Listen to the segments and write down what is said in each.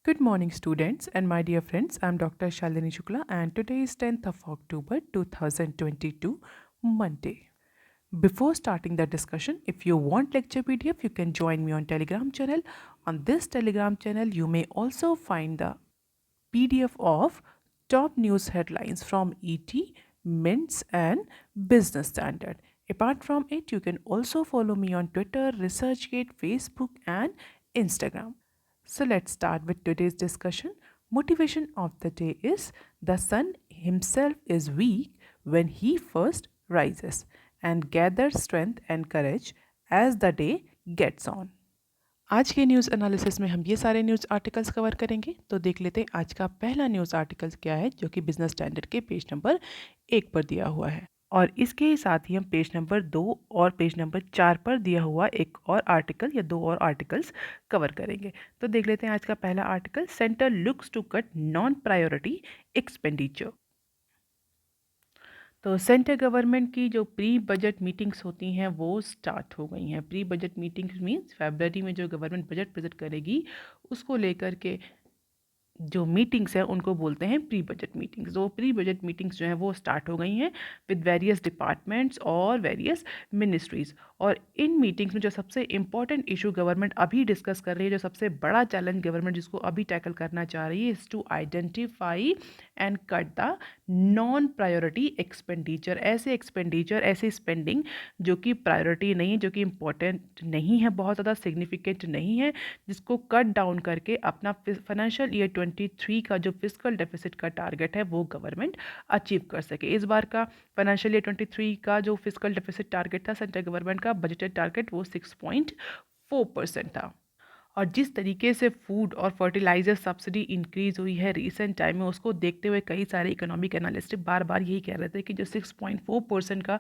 Good morning, students and my dear friends. I'm Dr. Shalini Shukla, and today is 10th of October 2022, Monday. Before starting the discussion, if you want lecture PDF, you can join me on Telegram channel. On this Telegram channel, you may also find the PDF of top news headlines from ET, Mints, and Business Standard. Apart from it, you can also follow me on Twitter, ResearchGate, Facebook, and Instagram. So let's start with today's discussion. Motivation of the day is the sun himself is weak when he first rises and gathers strength and courage as the day gets on. आज के news analysis में हम ये सारे news articles cover करेंगे। तो देख लेते हैं आज का पहला न्यूज़ आर्टिकल क्या है, जो कि बिजनेस स्टैंडर्ड के पेज नंबर 1 पर दिया हुआ है। और इसके ही साथ ही हम पेज नंबर 2 और पेज नंबर 4 पर दिया हुआ एक और आर्टिकल या 2 और आर्टिकल्स कवर करेंगे। तो देख लेते हैं आज का पहला article, centre looks to cut non priority expenditure. तो सेंट्रल गवर्नमेंट की जो प्री बजट मीटिंग्स होती हैं वो स्टार्ट हो गई हैं। प्री बजट मीटिंग्स मीन्स फरवरी में जो गवर्नमेंट बजट प्रेजेंट करेगी उसको लेकर के जो मीटिंग्स हैं उनको बोलते हैं प्री बजट मीटिंग्स। तो प्री बजट मीटिंग्स जो हैं वो स्टार्ट हो गई हैं विद वेरियस डिपार्टमेंट्स और वेरियस मिनिस्ट्रीज़। और इन मीटिंग्स में जो सबसे इंपॉर्टेंट इशू गवर्नमेंट अभी डिस्कस कर रही है, जो सबसे बड़ा चैलेंज गवर्नमेंट जिसको अभी टैकल करना चाह रही है, is to identify and cut the non priority expenditure. ऐसे स्पेंडिंग जो कि प्रायोरिटी नहीं है, जो कि इम्पोर्टेंट नहीं है, बहुत ज़्यादा सिग्निफिकेंट नहीं है, जिसको कट डाउन करके अपना फाइनेंशियल ईयर 23 का जो फिजिकल डेफिसिट का टारगेट है वो गवर्नमेंट अचीव कर सके। इस बार का फाइनेंशियल ईयर 23 का जो फिजिकल डेफिसिट टारगेट था सेंट्रल गवर्नमेंट का बजटेड टारगेट, वो 6.4% था। और जिस तरीके से फूड और फर्टिलाइज़र सब्सिडी इंक्रीज़ हुई है रिसेंट टाइम में, उसको देखते हुए कई सारे इकोनॉमिक एनालिस्ट बार बार यही कह रहे थे कि जो 6.4% का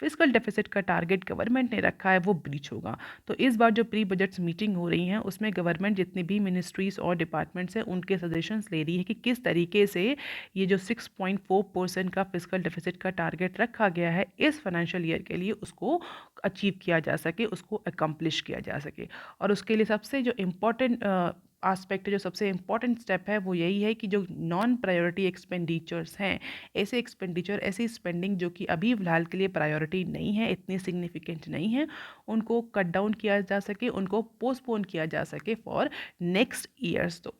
फिजिकल डेफिसिट का टारगेट गवर्नमेंट ने रखा है वो ब्रीच होगा। तो इस बार जो प्री बजट्स मीटिंग हो रही हैं उसमें गवर्नमेंट जितनी भी मिनिस्ट्रीज़ और डिपार्टमेंट्स हैं उनके सजेशंस ले रही है कि किस तरीके से ये जो 6.4% का फिजिकल डेफिसिट का टारगेट रखा गया है इस फाइनेंशियल ईयर के लिए उसको अचीव किया जा सके, उसको अकम्प्लिश किया जा सके। और उसके लिए सबसे जो इम्पोर्टेंट आस्पेक्ट है, जो सबसे इम्पॉर्टेंट स्टेप है वो यही है कि जो नॉन प्रायोरिटी एक्सपेंडिचर्स हैं, ऐसे एक्सपेंडिचर, ऐसी स्पेंडिंग जो कि अभी फ़िलहाल के लिए प्रायोरिटी नहीं है, इतनी सिग्निफिकेंट नहीं है, उनको कट डाउन किया जा सके, उनको पोस्टपोन किया जा सके फॉर नेक्स्ट ईयर्स। तो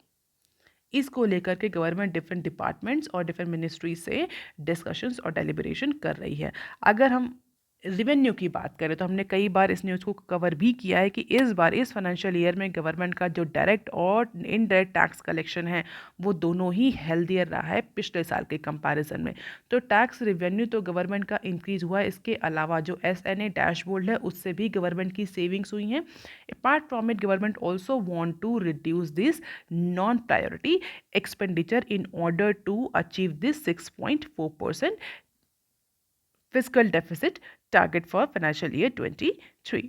इसको लेकर के गवर्नमेंट डिफरेंट डिपार्टमेंट्स और डिफरेंट मिनिस्ट्री से डिस्कशंस और डेलिब्रेशन कर रही है। अगर हम रिवेन्यू की बात करें तो हमने कई बार इस न्यूज़ को कवर भी किया है कि इस बार इस फाइनेंशियल ईयर में गवर्नमेंट का जो डायरेक्ट और इनडायरेक्ट टैक्स कलेक्शन है वो दोनों ही हेल्दियर रहा है पिछले साल के कंपैरिजन में। तो टैक्स रिवेन्यू तो गवर्नमेंट का इंक्रीज़ हुआ है, इसके अलावा जो SNA डैशबोर्ड है उससे भी गवर्नमेंट की सेविंग्स हुई हैं। Apart from it government also want to reduce this non priority expenditure in order to achieve this 6.4% physical deficit target for financial year 23।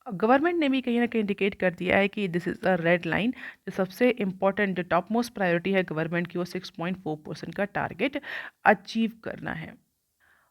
Government ने भी कहीं ना कहीं इंडिकेट कर दिया है कि this is a red line. जो सबसे इंपॉर्टेंट, जो टॉप मोस्ट प्रायोरिटी है गवर्नमेंट की, वो 6.4% का टारगेट अचीव करना है।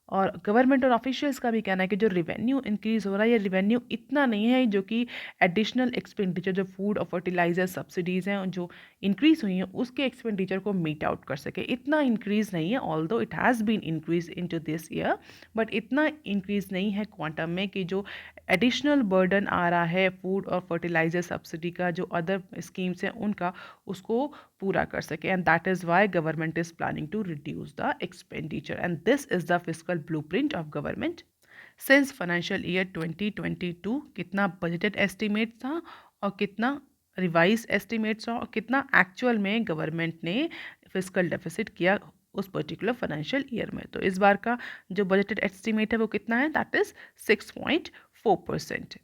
और गवर्नमेंट और ऑफिशियल्स का भी कहना है कि जो रिवेन्यू इंक्रीज़ हो रहा है, ये रिवेन्यू इतना नहीं है जो कि एडिशनल एक्सपेंडिचर जो फूड और फर्टिलाइजर सब्सिडीज़ हैं जो इंक्रीज़ हुई हैं उसके एक्सपेंडिचर को मीट आउट कर सके। इतना इंक्रीज़ नहीं है, although it has been increase in to this year, but इतना इंक्रीज़ नहीं है क्वांटम में कि जो एडिशनल बर्डन आ रहा है फूड और फर्टिलाइजर सब्सिडी का, जो अदर स्कीम्स हैं उनका, उसको पूरा कर सके। And that is why government is planning to reduce the expenditure and this is the physical blueprint of government since financial year 2022। कितना बजटेड एस्टिमेट था और कितना रिवाइज एस्टिमेट्स था और कितना एक्चुअल में गवर्नमेंट ने फिजिकल डेफिसिट किया उस पर्टिकुलर फाइनेंशियल ईयर में। तो इस बार का जो बजटेड एस्टिमेट है वो कितना है, दैट इज़ 6.4%।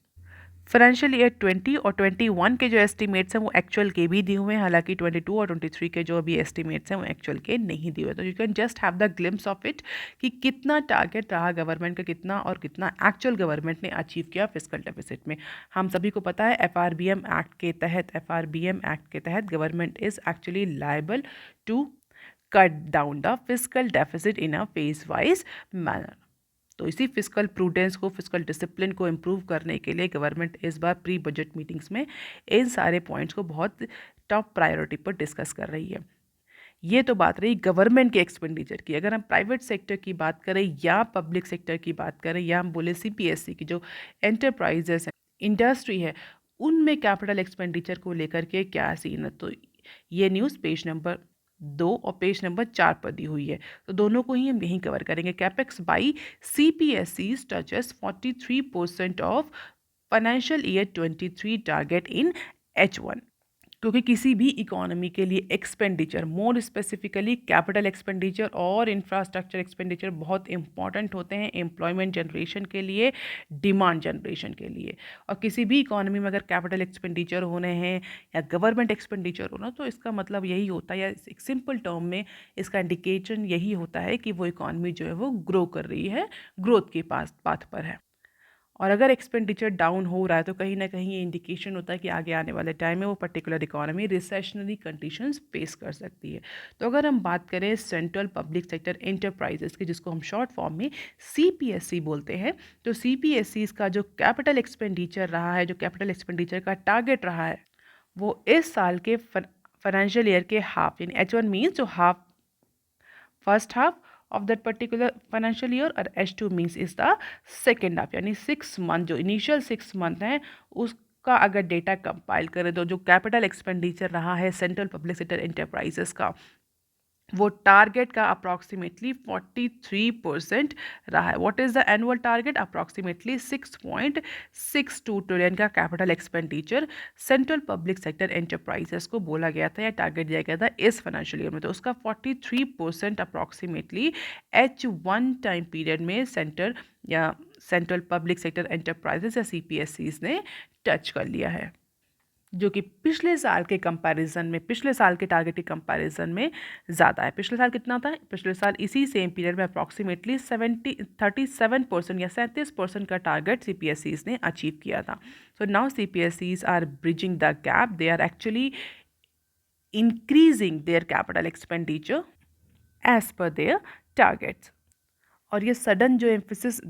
फाइनेंशियल ईयर 20 और 21 के जो एस्टिमेट्स हैं वो एक्चुअल के भी दिए हुए हैं, हालांकि 22 और 23 के जो अभी एस्टिमेट्स हैं वो एक्चुअल के नहीं दिए हुए। तो you can just have the glimpse of it कि कितना टारगेट रहा गवर्नमेंट का, कितना और कितना एक्चुअल गवर्नमेंट ने अचीव किया फिजिकल डेफिसिट में। हम सभी को पता है FRBM एक्ट के तहत government is actually liable to cut down the physical deficit in a phase wise manner. तो इसी फिस्कल प्रूडेंस को, फिस्कल डिसिप्लिन को इम्प्रूव करने के लिए गवर्नमेंट इस बार प्री बजट मीटिंग्स में इन सारे पॉइंट्स को बहुत टॉप प्रायोरिटी पर डिस्कस कर रही है। ये तो बात रही गवर्नमेंट के एक्सपेंडिचर की। अगर हम प्राइवेट सेक्टर की बात करें या पब्लिक सेक्टर की बात करें या हम बोले सीपीएससी की जो एंटरप्राइजेस है, इंडस्ट्री है, उनमें कैपिटल एक्सपेंडिचर को लेकर के क्या सीन है, तो ये न्यूज़ पेज नंबर 2 और पेज नंबर 4 पर दी हुई है, तो दोनों को ही हम यहीं कवर करेंगे। Capex by CPSC touches 43% of financial year 23 target in H1। क्योंकि किसी भी इकोनॉमी के लिए expenditure, more specifically capital expenditure और इंफ्रास्ट्रक्चर एक्सपेंडिचर बहुत इंपॉर्टेंट होते हैं एम्प्लॉयमेंट जनरेशन के लिए, डिमांड जनरेशन के लिए। और किसी भी इकोनॉमी में अगर कैपिटल एक्सपेंडिचर होने हैं या गवर्नमेंट एक्सपेंडिचर होना, तो इसका मतलब यही होता है, या एक सिंपल टर्म में इसका इंडिकेशन यही होता है कि वो इकोनॉमी जो है वो ग्रो कर रही है, ग्रोथ के पाथ पर है। और अगर एक्सपेंडिचर डाउन हो रहा है तो कहीं ना कहीं ये इंडिकेशन होता है कि आगे आने वाले टाइम में वो particular economy recessionary conditions face कर सकती है। तो अगर हम बात करें सेंट्रल पब्लिक सेक्टर एंटरप्राइजेस की, जिसको हम शॉर्ट फॉर्म में सीपीएससी बोलते हैं, तो सीपीएससी का जो कैपिटल एक्सपेंडिचर रहा है, जो कैपिटल एक्सपेंडिचर का टारगेट रहा है, वो इस साल के फाइनेंशियल ईयर के हाफ, यानी H1 मीन्स जो half, first half of that particular financial year, और H2 means is the second half, यानी 6 मंथ, जो इनिशियल 6 मंथ हैं उसका अगर डेटा कंपाइल करें तो जो कैपिटल एक्सपेंडिचर रहा है सेंट्रल पब्लिक सेक्टर एंटरप्राइजेस का, वो टारगेट का अप्रॉक्सीमेटली 43% रहा है। What is the annual target? Approximately 6.62 trillion का capital expenditure central public sector enterprises को बोला गया था या टारगेट दिया गया था इस फाइनेंशियल ईयर में। तो उसका 43% अप्रॉक्सीमेटली H1 टाइम पीरियड में सेंट्रल पब्लिक सेक्टर एंटरप्राइजेस या CPSCs ने टच कर लिया है, जो कि पिछले साल के कंपैरिजन में, पिछले साल के टारगेट के कंपैरिजन में ज़्यादा है। पिछले साल कितना था? पिछले साल इसी सेम पीरियड में अप्रॉक्सीमेटली 37% या 37% का टारगेट सीपीएससीज ने अचीव किया था। So now CPSEs are bridging the gap, they are actually increasing their capital expenditure as per their targets. और ये सडन जो एम्फेसिस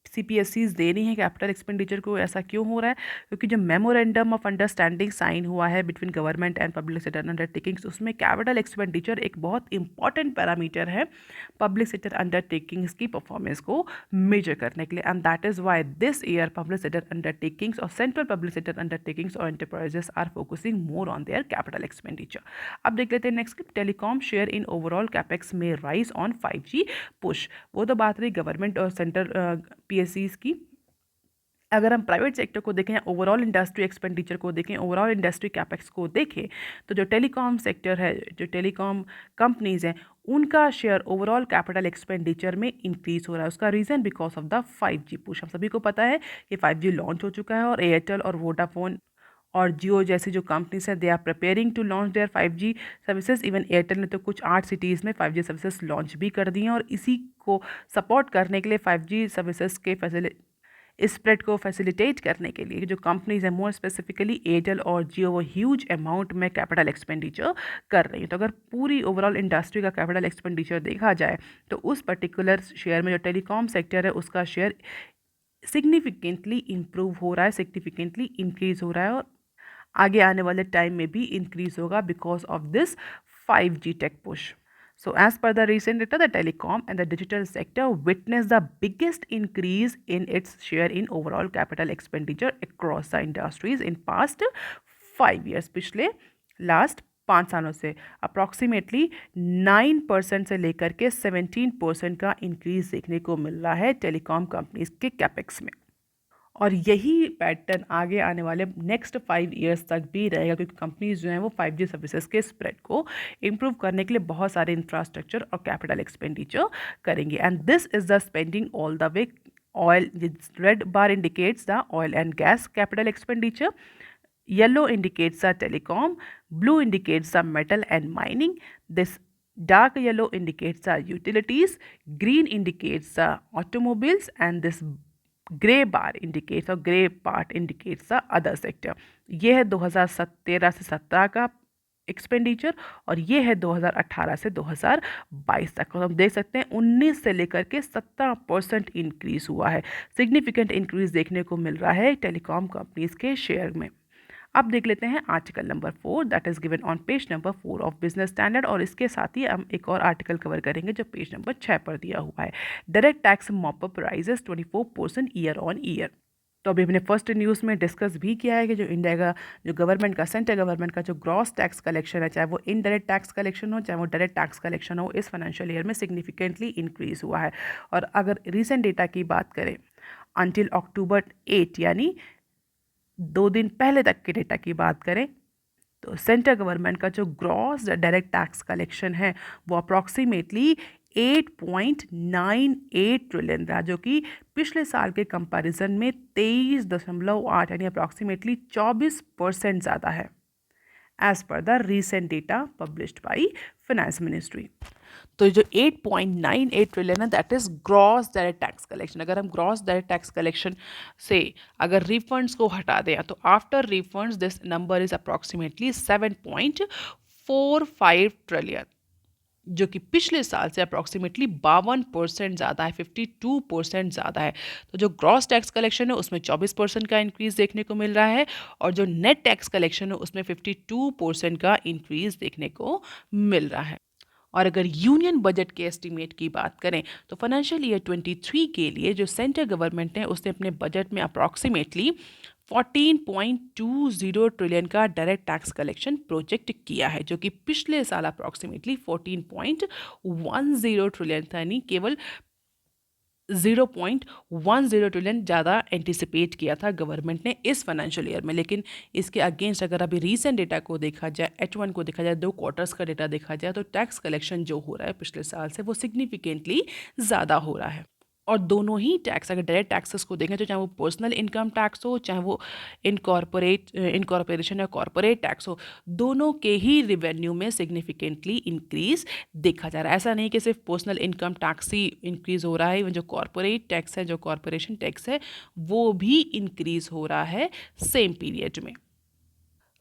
सीपीएससीज दे रही हैं कैपिटल एक्सपेंडिचर को, ऐसा क्यों हो रहा है? क्योंकि जो मेमोरेंडम ऑफ अंडरस्टैंडिंग साइन हुआ है between government and public sector undertakings, उसमें कैपिटल एक्सपेंडिचर एक बहुत इंपॉर्टेंट पैरामीटर है पब्लिक सेक्टर अंडरटेकिंग्स की परफॉर्मेंस को मेजर करने के लिए। And that is why this year public sector undertakings और सेंट्रल पब्लिक सेक्टर अंडरटेकिंग्स और enterprises are focusing more on their capital expenditure. अब देख लेते हैं next, telecom share in overall capex में राइज ऑन 5G पुश। वो तो बात रही गवर्नमेंट और सेंट्रल PSCs की। अगर हम प्राइवेट सेक्टर को देखें, ओवरऑल इंडस्ट्री एक्सपेंडिचर को देखें, ओवरऑल इंडस्ट्री कैपेक्स को देखें, तो जो टेलीकॉम सेक्टर है, जो टेलीकॉम कंपनीज हैं, उनका शेयर ओवरऑल कैपिटल एक्सपेंडिचर में इंक्रीज हो रहा है। उसका reason because of the 5G push. हम सभी को पता है कि 5G लॉन्च हो चुका है और एयरटेल और वोडाफोन और जियो जैसी जो कंपनीज हैं, they are preparing to launch their 5G services. Even Airtel ने तो कुछ 8 सिटीज़ में 5G सर्विसेज लॉन्च भी कर दी हैं, और इसी को सपोर्ट करने के लिए 5G सर्विसेज के स्प्रेड को फैसिलिटेट करने के लिए जो कंपनीज हैं, मोर स्पेसिफिकली एयरटेल और जियो, वो ह्यूज अमाउंट में कैपिटल एक्सपेंडिचर कर रही है। तो अगर पूरी ओवरऑल इंडस्ट्री का कैपिटल एक्सपेंडिचर देखा जाए तो उस पर्टिकुलर शेयर में जो टेलीकॉम सेक्टर है उसका शेयर सिग्निफिकेंटली इम्प्रूव हो रहा है, सिग्निफिकेंटली इंक्रीज हो रहा है, और आगे आने वाले टाइम में भी इंक्रीज होगा because of this 5G tech push. So as per the recent data, the telecom and the digital sector witnessed the biggest increase in its share in overall capital expenditure across the industries in past 5 years. पिछले last 5 सालों से approximately 9% से लेकर के 17% का increase देखने को मिल रहा है टेलीकॉम कंपनीज के कैपेक्स में, और यही पैटर्न आगे आने वाले नेक्स्ट 5 ईयर्स तक भी रहेगा, क्योंकि कंपनीज जो हैं वो 5G सर्विसेज के स्प्रेड को इम्प्रूव करने के लिए बहुत सारे इंफ्रास्ट्रक्चर और कैपिटल एक्सपेंडिचर करेंगे। And this is the spending all the way oil, red bar indicates the oil and gas capital expenditure, yellow indicates the telecom, blue indicates the metal and mining, this dark yellow indicates the utilities, green indicates the automobiles, and this grey bar indicates और grey part indicates the other sector. ये है 2013 से 17 का expenditure, और ये है 2018 से 2022 तक। हम देख सकते हैं 19 से लेकर के 17% इंक्रीज हुआ है। सिग्निफिकेंट इंक्रीज देखने को मिल रहा है टेलीकॉम कंपनीज के शेयर में। अब देख लेते हैं article number 4 that is given on page number 4 of business standard, और इसके साथ ही हम एक और आर्टिकल कवर करेंगे जो पेज नंबर 6 पर दिया हुआ है। Direct tax mop up rises 24% year on year. तो अभी हमने फर्स्ट न्यूज़ में डिस्कस भी किया है कि जो इंडिया का, जो गवर्नमेंट का, सेंट्रल गवर्नमेंट का जो ग्रॉस टैक्स कलेक्शन है, चाहे वो इनडायरेक्ट टैक्स कलेक्शन हो चाहे वो डायरेक्ट टैक्स कलेक्शन हो, इस फाइनेंशियल ईयर में सिग्निफिकेंटली इंक्रीज हुआ है। और अगर रिसेंट डेटा की बात करें अंटिल अक्टूबर 8 यानी 2 दिन पहले तक के डेटा की बात करें, तो सेंट्रल गवर्नमेंट का जो ग्रॉस डायरेक्ट टैक्स कलेक्शन है वो अप्रॉक्सीमेटली 8.98 ट्रिलियन था, जो कि पिछले साल के कंपैरिजन में 23.8 यानी अप्रॉक्सीमेटली 24% ज़्यादा है, as per the recent data published by finance ministry. तो जो 8.98 ट्रिलियन है that is gross direct tax collection. अगर हम ग्रॉस डायरेक्ट टैक्स कलेक्शन से अगर रिफंड्स को हटा दें तो after refunds this number is approximately 7.45 trillion, जो कि पिछले साल से अप्रॉक्सीमेटली 52% ज़्यादा है, 52% ज़्यादा है। तो जो ग्रॉस टैक्स कलेक्शन है उसमें 24% का इंक्रीज़ देखने को मिल रहा है, और जो नेट टैक्स कलेक्शन है उसमें 52% का इंक्रीज़ देखने को मिल रहा है। और अगर यूनियन बजट के एस्टिमेट की बात करें तो फाइनेंशियल ईयर 23 के लिए जो सेंट्रल गवर्नमेंट है उसने अपने बजट में अप्रॉक्सीमेटली 14.20 ट्रिलियन का डायरेक्ट टैक्स कलेक्शन प्रोजेक्ट किया है, जो कि पिछले साल अप्रॉक्सीमेटली 14.10 ट्रिलियन था, यानी केवल 0.10 ट्रिलियन ज़्यादा एंटिसिपेट किया था गवर्नमेंट ने इस फाइनेंशियल ईयर में। लेकिन इसके अगेंस्ट अगर अभी रीसेंट डेटा को देखा जाए, H1 को देखा जाए, 2 क्वार्टर्स का डेटा देखा जाए, तो टैक्स कलेक्शन जो हो रहा है पिछले साल से वो सिग्निफिकेंटली ज़्यादा हो रहा है। और दोनों ही टैक्स, अगर डायरेक्ट टैक्सेस को देखें तो चाहे वो पर्सनल इनकम टैक्स हो चाहे वो इनकॉर्पोरेशन या कॉर्पोरेट टैक्स हो, दोनों के ही रिवेन्यू में सिग्निफिकेंटली इंक्रीज देखा जा रहा है। ऐसा नहीं कि सिर्फ पर्सनल इनकम टैक्स ही इंक्रीज हो रहा है, जो कॉर्पोरेट टैक्स है, जो कॉर्पोरेशन टैक्स है, वो भी इंक्रीज हो रहा है सेम पीरियड में।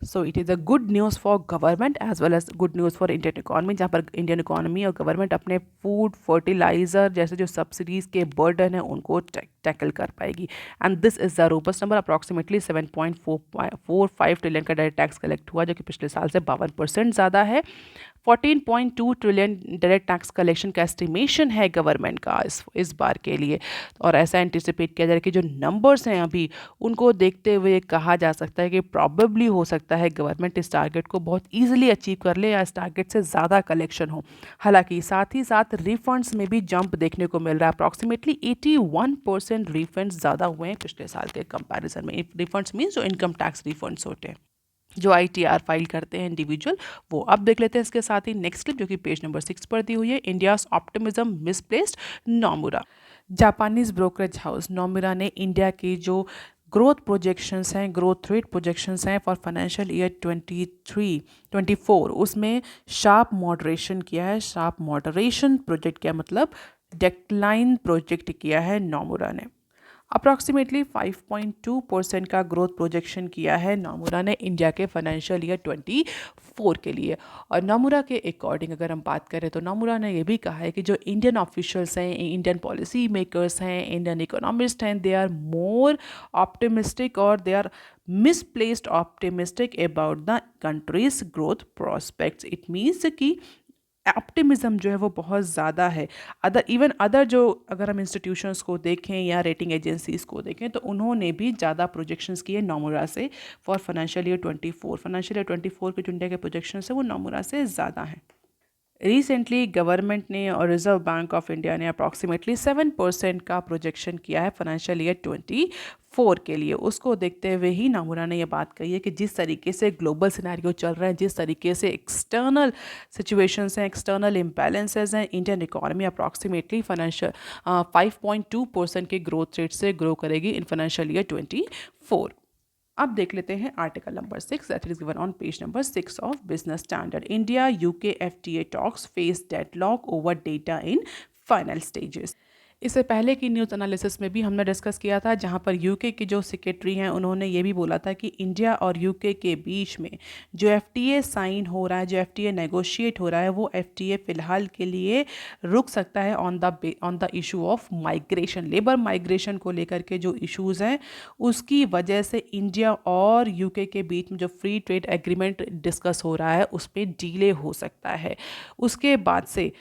So it is a good news for government as well as good news for Indian economy, जहाँ पर इंडियन इकोनॉमी और गवर्नमेंट अपने फूड, फर्टिलाइजर जैसे जो सब्सिडीज़ के बर्डन है उनको टैकल कर पाएगी। And this is the robust number, approximately 7.45 trillion का डायरेक्ट टैक्स कलेक्ट हुआ, जो कि पिछले साल से 52% ज़्यादा है। 14.2 ट्रिलियन डायरेक्ट टैक्स कलेक्शन का एस्टिमेशन है गवर्नमेंट का इस बार के लिए, और ऐसा एंटिसिपेट किया जा रहा है कि जो नंबर्स हैं अभी उनको देखते हुए कहा जा सकता है कि प्रॉबेबली हो सकता है गवर्नमेंट इस टारगेट को बहुत ईजिली अचीव कर ले या इस टारगेट से ज़्यादा कलेक्शन हो। हालांकि साथ ही साथ रिफंड्स में भी जंप देखने को मिल रहा है, अप्रॉक्सीमेटली 81% रिफंड्स ज़्यादा हुए हैं पिछले साल के कंपैरिजन में। रिफंड्स मीन्स जो इनकम टैक्स रिफंड्स होते हैं, जो ITR फाइल करते हैं इंडिविजुअल, वो। अब देख लेते हैं इसके साथ ही नेक्स्ट क्लिप, जो कि पेज नंबर 6 पर दी हुई है। India's optimism misplaced, Nomura. Japanese brokerage house Nomura ने इंडिया की जो ग्रोथ प्रोजेक्शंस हैं, ग्रोथ रेट प्रोजेक्शंस हैं फॉर फाइनेंशियल ईयर 23-24, उसमें शार्प मॉडरेशन किया है। शार्प मॉडरेशन प्रोजेक्ट क्या मतलब डेक्लाइन प्रोजेक्ट किया है नोमुरा ने। अप्रॉक्सीमेटली 5.2% का ग्रोथ प्रोजेक्शन किया है नोमुरा ने इंडिया के फाइनेंशियल ईयर 24 के लिए। और नोमुरा के अकॉर्डिंग अगर हम बात करें तो नोमुरा ने यह भी कहा है कि जो इंडियन ऑफिशियल्स हैं, इंडियन पॉलिसी मेकर्स हैं, इंडियन इकोनॉमिस्ट हैं, दे आर मोर ऑप्टिमिस्टिक और they are misplaced optimistic about the country's growth prospects. It means कि ऑप्टिमिज्म जो है वो बहुत ज़्यादा है। अदर जो अगर हम इंस्टीट्यूशंस को देखें या रेटिंग एजेंसीज को देखें तो उन्होंने भी ज़्यादा प्रोजेक्शंस किए नोमुरा से for financial year 24। Financial year 24 के जो इंडिया के प्रोजेक्शंस है वो नोमुरा से ज़्यादा हैं। रिसेंटली गवर्नमेंट ने और रिजर्व बैंक ऑफ इंडिया ने अप्रॉक्सीमेटली 7% का प्रोजेक्शन किया है फाइनेंशियल ईयर 24 के लिए। उसको देखते हुए ही नोमुरा ने यह बात कही है कि जिस तरीके से ग्लोबल सिनेरियो चल रहा है, जिस तरीके से एक्सटर्नल सिचुएशंस हैं, एक्सटर्नल इम्बैलेंसेस हैं, इंडियन इकोनॉमी अप्रॉक्सीमेटली 5.2% के ग्रोथ रेट से ग्रो करेगी इन फाइनेंशियल ईयर 24। अब देख लेते हैं article number 6 that is given on page number 6 of business standard. India UK FTA talks face deadlock over data in final stages. इससे पहले की न्यूज़ एनालिसिस में भी हमने डिस्कस किया था, जहां पर यूके के जो सेक्रेटरी हैं उन्होंने ये भी बोला था कि इंडिया और यूके के बीच में जो एफटीए साइन हो रहा है, जो एफटीए नेगोशिएट हो रहा है, वो एफटीए फ़िलहाल के लिए रुक सकता है on the issue of migration. Labour migration को लेकर के जो इश्यूज़ हैं उसकी वजह से इंडिया और यूके के बीच में जो फ्री ट्रेड एग्रीमेंट डिस्कस हो रहा है उस पर डिले हो सकता है। उसके बाद से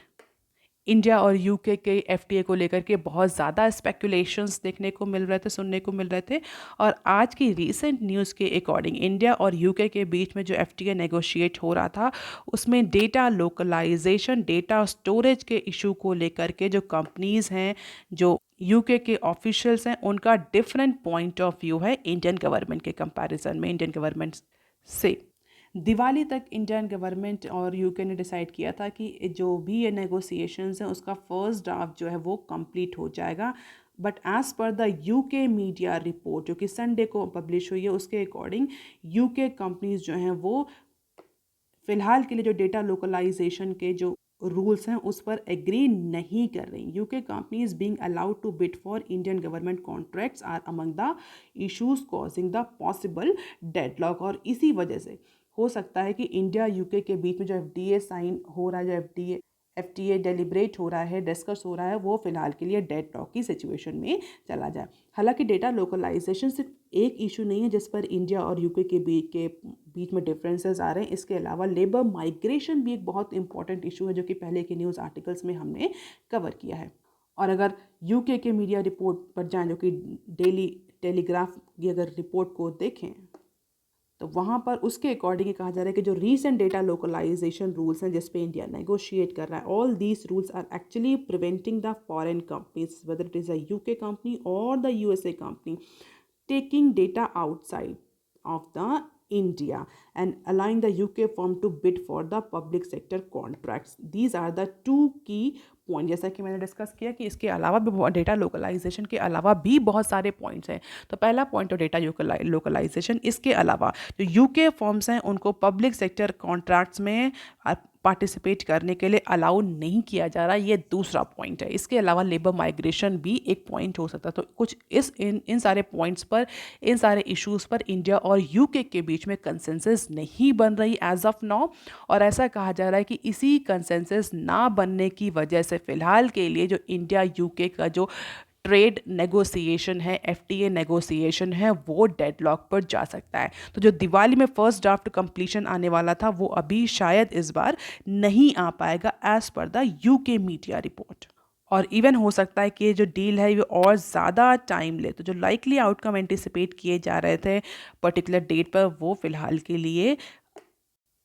इंडिया और यूके के एफटीए को लेकर के बहुत ज़्यादा स्पेकुलेशंस देखने को मिल रहे थे, सुनने को मिल रहे थे। और आज की रीसेंट न्यूज़ के अकॉर्डिंग इंडिया और यूके के बीच में जो एफटीए नेगोशिएट हो रहा था उसमें डेटा लोकलाइजेशन, डेटा स्टोरेज के इशू को लेकर के जो कंपनीज़ हैं, जो यूके के ऑफिशियल्स हैं, उनका डिफरेंट पॉइंट ऑफ व्यू है इंडियन गवर्नमेंट के कंपैरिजन में, इंडियन गवर्नमेंट से। दिवाली तक इंडियन गवर्नमेंट और यूके ने डिसाइड किया था कि जो भी ये नेगोशिएशंस हैं उसका फर्स्ट ड्राफ्ट जो है वो कंप्लीट हो जाएगा। But as per the UK media report जो कि संडे को पब्लिश हुई है, उसके अकॉर्डिंग यूके कंपनीज जो हैं वो फ़िलहाल के लिए जो डेटा लोकलाइजेशन के जो रूल्स हैं उस पर एग्री नहीं कर रही। UK companies being allowed to bid for Indian government contracts are among the issues causing the possible deadlock. और इसी वजह से हो सकता है कि इंडिया यूके के बीच में जो एफडीए साइन हो रहा है, जो एफटीए डेलिब्रेट हो रहा है, डिस्कस हो रहा है, वो फिलहाल के लिए डेडलॉक की सिचुएशन में चला जाए। हालांकि डेटा लोकलाइजेशन सिर्फ एक इशू नहीं है जिस पर इंडिया और यूके के बीच में डिफरेंसेस आ रहे हैं। इसके अलावा लेबर माइग्रेशन भी एक बहुत इंपॉर्टेंट इशू है जो कि पहले के न्यूज़ आर्टिकल्स में हमने कवर किया है। और अगर यूके के मीडिया रिपोर्ट पर जाएं, जो कि डेली टेलीग्राफ की अगर रिपोर्ट को देखें तो वहाँ पर उसके अकॉर्डिंग कहा जा रहा है कि जो रीसेंट डेटा लोकलाइजेशन रूल्स हैं जिस पे इंडिया नेगोशिएट कर रहा है, all these rules are actually preventing the foreign companies whether it is a UK company और the USA company taking data outside of the India and allowing the UK firm to bid for the public sector contracts. These are the two key point. जैसा कि मैंने discuss किया कि इसके अलावा भी data localisation के अलावा भी बहुत सारे पॉइंट्स हैं। तो पहला पॉइंट तो डेटा लोकलाइजेशन। इसके अलावा जो यूके फर्म्स हैं उनको पब्लिक सेक्टर कॉन्ट्रैक्ट्स में पार्टिसिपेट करने के लिए अलाउ नहीं किया जा रहा, ये दूसरा पॉइंट है। इसके अलावा लेबर माइग्रेशन भी एक पॉइंट हो सकता है। तो कुछ इन सारे पॉइंट्स पर, इन सारे इश्यूज़ पर इंडिया और यूके के बीच में कंसेंसस नहीं बन रही एज ऑफ नाउ। और ऐसा कहा जा रहा है कि इसी कंसेंसस ना बनने की वजह से फ़िलहाल के लिए जो इंडिया यूके का जो ट्रेड नेगोशिएशन है, एफटीए नेगोशिएशन है, वो डेडलॉक पर जा सकता है। तो जो दिवाली में फर्स्ट ड्राफ्ट कंप्लीशन आने वाला था वो अभी शायद इस बार नहीं आ पाएगा as per the UK media report. और इवन हो सकता है कि ये जो डील है ये और ज़्यादा टाइम ले। तो जो लाइकली आउटकम एंटिसिपेट किए जा रहे थे पर्टिकुलर डेट पर, वो फ़िलहाल के लिए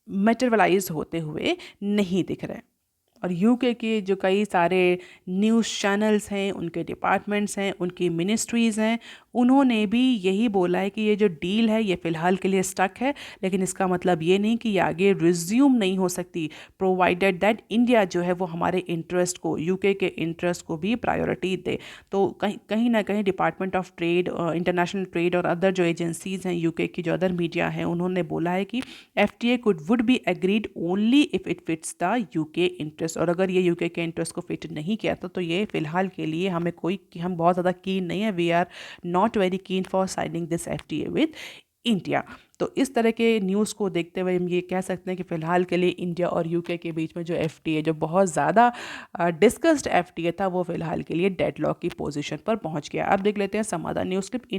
मटेरियलाइज होते हुए नहीं दिख रहे। और यूके के जो कई सारे न्यूज़ चैनल्स हैं, उनके डिपार्टमेंट्स हैं, उनकी मिनिस्ट्रीज़ हैं, उन्होंने भी यही बोला है कि ये जो डील है ये फ़िलहाल के लिए स्टक है, लेकिन इसका मतलब ये नहीं कि ये आगे रिज्यूम नहीं हो सकती, प्रोवाइडेड दैट इंडिया जो है वो हमारे इंटरेस्ट को, यूके के इंटरेस्ट को भी प्रायोरिटी दे। तो कहीं ना कहीं department of trade, international trade और अदर जो एजेंसीज़ हैं यूके की, जो अदर मीडिया हैं, उन्होंने बोला है कि FTA would be agreed only if it fits the UK interest. और अगर ये यूके के इंटरेस्ट को फिट नहीं किया तो ये फ़िलहाल के लिए हम बहुत ज़्यादा कीन नहीं है, we are not very keen for signing this FTA with India. तो इस तरह के न्यूज़ को देखते हुए हम ये कह सकते हैं कि फ़िलहाल के लिए इंडिया और यूके के बीच में जो एफटीए, जो बहुत ज़्यादा डिस्कस्ड एफटीए था, वो फ़िलहाल के लिए डेडलॉक की पोजीशन पर पहुंच गया। अब देख लेते हैं some other news clip.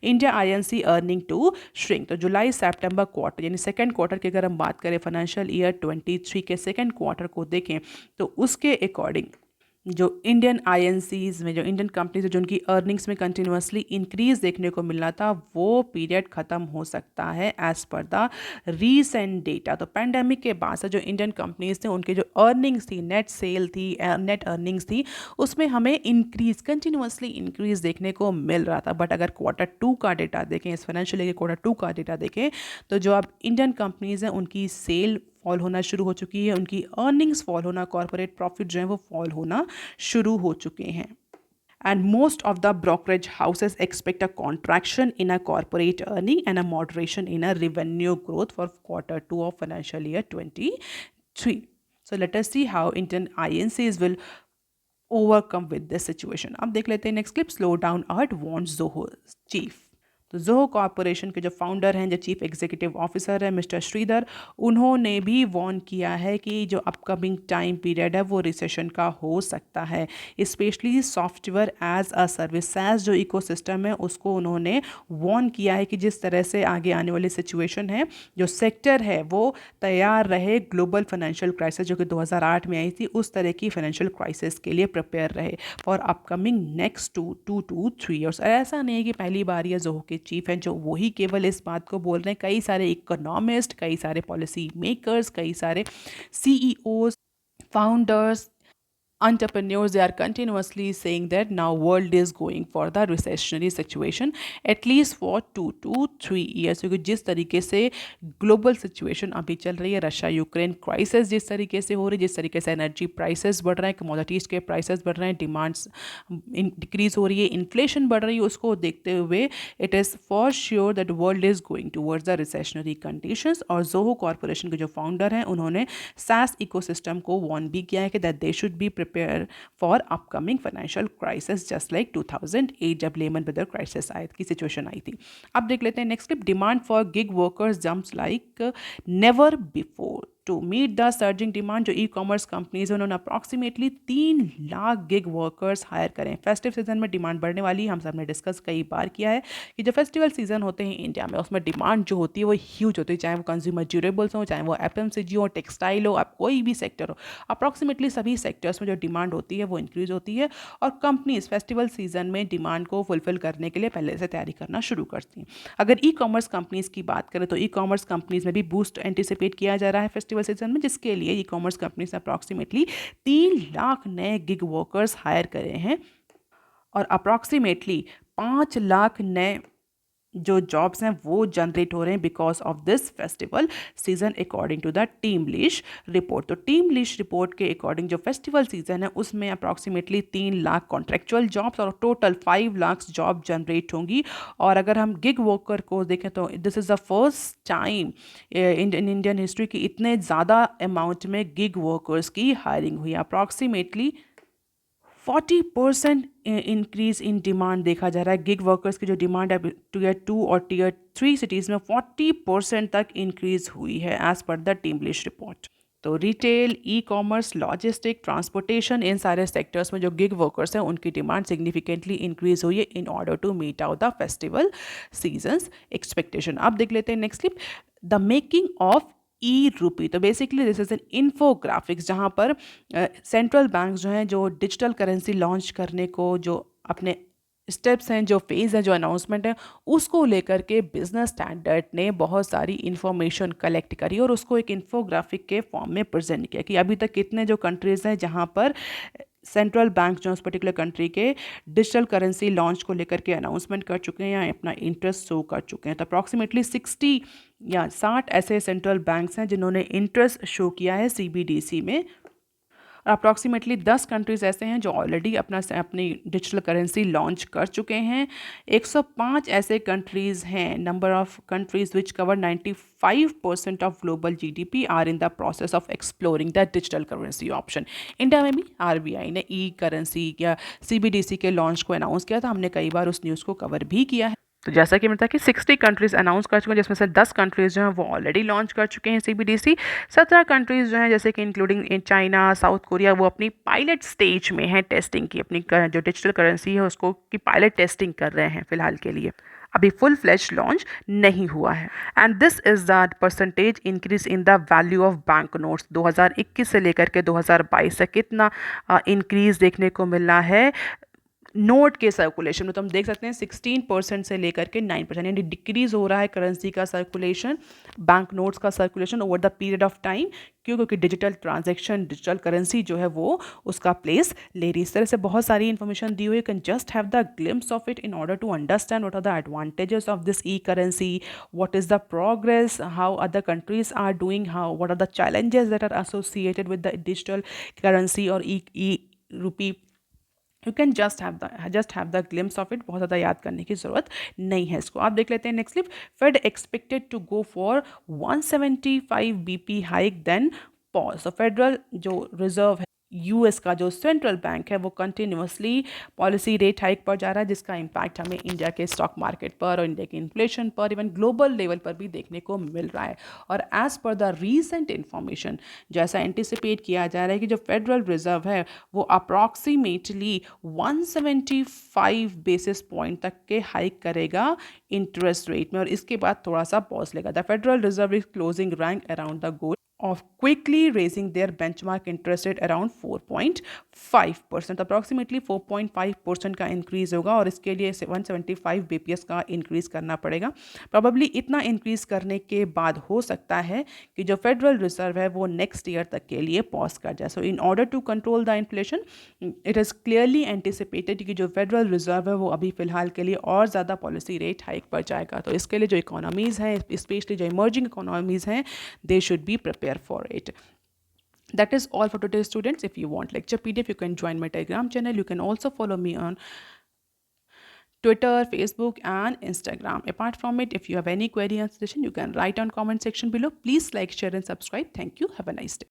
India Inc earning to shrink. तो जुलाई सितंबर क्वार्टर यानी सेकेंड क्वार्टर की अगर हम बात करें, फाइनेंशियल ईयर 23 के सेकेंड क्वार्टर को देखें तो उसके अकॉर्डिंग जो इंडियन आईएनसीज में, जो इंडियन कंपनीज जो उनकी अर्निंग्स में कंटिन्यूसली इंक्रीज देखने को मिल रहा था, वो पीरियड ख़त्म हो सकता है as per the recent data. तो पैंडेमिक के बाद से जो इंडियन कंपनीज थे उनके जो अर्निंग्स थी, नेट सेल थी, नेट अर्निंग्स थी, उसमें हमें कंटिन्यूसली इंक्रीज देखने को मिल रहा था। बट अगर क्वार्टर 2 का डेटा देखें, इस फाइनेंशियल ईयर के क्वार्टर 2 का डेटा देखें, तो जो अब इंडियन कंपनीज हैं उनकी सेल फॉल होना शुरू हो चुकी है, उनकी अर्निंग्स फॉल होना, कॉर्पोरेट प्रॉफिट जो है वो फॉल होना शुरू हो चुके हैं। And most of the brokerage houses expect a contraction in a corporate earning and a moderation in a revenue growth for quarter 2 of financial year 23. So let us see how Indian INCs will overcome with this situation. अब देख लेते हैं next clip, slow down alert wants Zoho chief. तो Zoho corporation के जो founder हैं, जो chief executive officer है मिस्टर श्रीधर, उन्होंने भी वार्न किया है कि जो अपकमिंग टाइम पीरियड है वो रिसेशन का हो सकता है। Specially software as a service, SaaS जो इकोसिस्टम है उसको उन्होंने वार्न किया है कि जिस तरह से आगे आने वाली सिचुएशन है, जो सेक्टर है वो तैयार रहे ग्लोबल फाइनेंशियल क्राइसिस जो कि 2008 में आई थी, उस तरह की फाइनेंशियल क्राइसिस के लिए प्रिपेयर रहे for upcoming next 2 to 3 years. ऐसा नहीं है कि पहली बार ये जोहो के चीफ हैं जो वही केवल इस बात को बोल रहे हैं, कई सारे इकोनॉमिस्ट, कई सारे पॉलिसी मेकर्स, कई सारे CEOs, founders, entrepreneurs, they are continuously saying that now world is going for the recessionary situation at least for 2 to 3 years, क्योंकि जिस तरीके से ग्लोबल सिचुएशन अभी चल रही है, रशिया यूक्रेन क्राइसिस जिस तरीके से हो रही है, जिस तरीके से एनर्जी प्राइसेस बढ़ रहे हैं, कमोडिटीज़ के प्राइसेस बढ़ रहे हैं, डिमांड्स डिक्रीज हो रही है, इन्फ्लेशन बढ़ रही है, उसको देखते हुए it is for sure that world is going towards the recessionary conditions. और जोहो कॉरपोरेशन के जो फाउंडर हैं उन्होंने SaaS इकोसिस्टम को वार्न भी किया है कि that they should be prepare for upcoming financial crisis just like 2008 जब लेमन ब्रदर क्राइसिस की सिचुएशन आई थी। अब देख लेते हैं next clip, demand for gig workers jumps like never before to meet the surging demand. जो ई-कॉमर्स कंपनीज हैं उन्होंने approximately 3 lakh gig workers hire करें। फेस्टिव सीजन में डिमांड बढ़ने वाली है, हम सब ने डिस्कस कई बार किया है कि जो फेस्टिवल सीजन होते हैं इंडिया में उसमें डिमांड जो होती है वो ह्यूज होती है, चाहे वो कंज्यूमर ड्यूरेबल्स हो, चाहे वो FMCG हो, टेक्सटाइल हो, आप कोई भी सेक्टर हो, अप्रॉक्सीमेटली सभी सेक्टर्स में जो डिमांड होती है वो इंक्रीज होती है और कंपनीज फेस्टिवल सीजन में डिमांड को फुलफिल करने के लिए पहले से तैयारी करना शुरू करती हैं। अगर ई-कॉमर्स कंपनीज की बात करें तो ई-कॉमर्स कंपनीज में भी बूस्ट एंटिसिपेट किया जा रहा है फेस्टिवल सीजन में, जिसके लिए ई-कॉमर्स कंपनीज ने अप्रॉक्सीमेटली 3 लाख नए गिग वर्कर्स हायर करे हैं और अप्रॉक्सीमेटली 5 लाख नए जो जॉब्स हैं वो जनरेट हो रहे हैं because of this festival season according to the TeamLease report. तो टीम लीश रिपोर्ट के अकॉर्डिंग जो फेस्टिवल सीजन है उसमें अप्रॉक्सीमेटली 3 लाख कॉन्ट्रेक्चुअल जॉब्स और टोटल 5 लाख जॉब जनरेट होंगी। और अगर हम गिग वर्कर को देखें तो this is the first time in Indian history की इतने ज़्यादा अमाउंट में गिग वर्कर्स की हायरिंग हुई। अप्रॉक्सीमेटली 40% इंक्रीज इन डिमांड देखा जा रहा है। गिग वर्कर्स की जो डिमांड है Tier 2 और Tier 3 सिटीज़ में 40% तक इंक्रीज हुई है as per the TeamLease report. तो रिटेल, ई-कॉमर्स, लॉजिस्टिक, ट्रांसपोर्टेशन, इन सारे सेक्टर्स में जो गिग वर्कर्स हैं उनकी डिमांड सिग्निफिकेंटली इंक्रीज हुई है in order to meet out the festival seasons expectation. अब देख लेते हैं next clip, the making of E-Rupee। तो basically this is an infographics जहाँ पर सेंट्रल बैंक जो हैं जो डिजिटल करेंसी लॉन्च करने को जो अपने स्टेप्स हैं, जो फेज़ है, जो अनाउंसमेंट है, उसको लेकर के बिजनेस स्टैंडर्ड ने बहुत सारी इन्फॉर्मेशन कलेक्ट करी और उसको एक इन्फोग्राफिक के फॉर्म में प्रेजेंट किया कि अभी तक कितने जो कंट्रीज़ हैं जहाँ पर सेंट्रल बैंक जो उस पर्टिकुलर कंट्री के डिजिटल करेंसी लॉन्च को लेकर के अनाउंसमेंट कर चुके हैं या अपना इंटरेस्ट शो कर चुके हैं। तो अप्रॉक्सीमेटली 60 ऐसे सेंट्रल बैंक्स हैं जिन्होंने इंटरेस्ट शो किया है CBDC में। अप्रॉक्सीमेटली 10 कंट्रीज़ ऐसे हैं जो ऑलरेडी अपनी डिजिटल करेंसी लॉन्च कर चुके हैं। 105 ऐसे कंट्रीज़ हैं, number of countries which cover 95% of global GDP are in the process of exploring the digital currency option. India में भी RBI ने ई-करेंसी या CBDC के लॉन्च को अनाउंस किया था, हमने कई बार उस न्यूज़ को कवर भी किया है। तो जैसा कि मैंने कि 60 कंट्रीज़ अनाउंस कर चुके हैं जिसमें से 10 कंट्रीज़ जो हैं वो ऑलरेडी लॉन्च कर चुके हैं CBDC। 17 कंट्रीज़ जो हैं जैसे कि including in China, south Korea, वो अपनी पायलट स्टेज में हैं टेस्टिंग की, अपनी जो डिजिटल करेंसी है उसको की पायलट टेस्टिंग कर रहे हैं फिलहाल के लिए, अभी फुल फ्लैश लॉन्च नहीं हुआ है। And this is the percentage increase in the value of bank notes. 2021 से लेकर के 2022 तक कितना इंक्रीज देखने को मिला है नोट के सर्कुलेशन में। तो हम देख सकते हैं 16% से लेकर के 9%, यानी डिक्रीज हो रहा है करेंसी का सर्कुलेशन, बैंक नोट्स का circulation over the period of time. क्यों? क्योंकि डिजिटल ट्रांजैक्शन, डिजिटल करेंसी जो है वो उसका प्लेस ले रही। इस तरह से बहुत सारी इन्फॉर्मेशन दी हुई है, can just have the glimpse of it in order to understand what are the advantages of this e currency, what is the progress, how other countries are doing, how what are the challenges that are associated with the digital currency और e rupee. You can just have the glimpse of it, बहुत ज़्यादा याद करने की ज़रूरत नहीं है इसको। आप देख लेते हैं next clip, Fed expected to go for 175 BP hike then pause. तो फेडरल जो रिजर्व है यूएस का जो सेंट्रल बैंक है वो कंटिन्यूसली पॉलिसी रेट हाइक पर जा रहा है, जिसका इम्पैक्ट हमें इंडिया के स्टॉक मार्केट पर और इंडिया के इन्फ्लेशन पर, इवन ग्लोबल लेवल पर भी देखने को मिल रहा है। और as per the recent information, जैसा एंटिसिपेट किया जा रहा है कि जो फेडरल रिजर्व है वो अप्रॉक्सीमेटली 175 बेसिस पॉइंट तक के हाइक करेगा इंटरेस्ट रेट में, और इसके बाद थोड़ा सा पॉज लेगा। The federal reserve is closing rank around the goal of quickly raising their benchmark interest rate around 4.5%, approximately 4.5% का इंक्रीज होगा, और इसके लिए 175 बीपीएस का इंक्रीज करना पड़ेगा। प्रॉबली इतना इंक्रीज करने के बाद हो सकता है कि जो फेडरल रिजर्व है वो नेक्स्ट ईयर तक के लिए पॉज कर जाए। So in order to control the inflation, it is clearly anticipated कि जो फेडरल रिजर्व है वो अभी फिलहाल के लिए और ज़्यादा पॉलिसी रेट हाइक पर जाएगा। तो इसके लिए जो इकोनॉमीज़ हैं, स्पेशली जो इमर्जिंग इकोनॉमीज़ हैं, they should be prepared for it. That is all for today, students. If you want lecture PDF, you can join my Telegram channel. You can also follow me on Twitter, Facebook, and Instagram. Apart from it, if you have any query or suggestion, you can write on comment section below. Please like, share, and subscribe. Thank you. Have a nice day.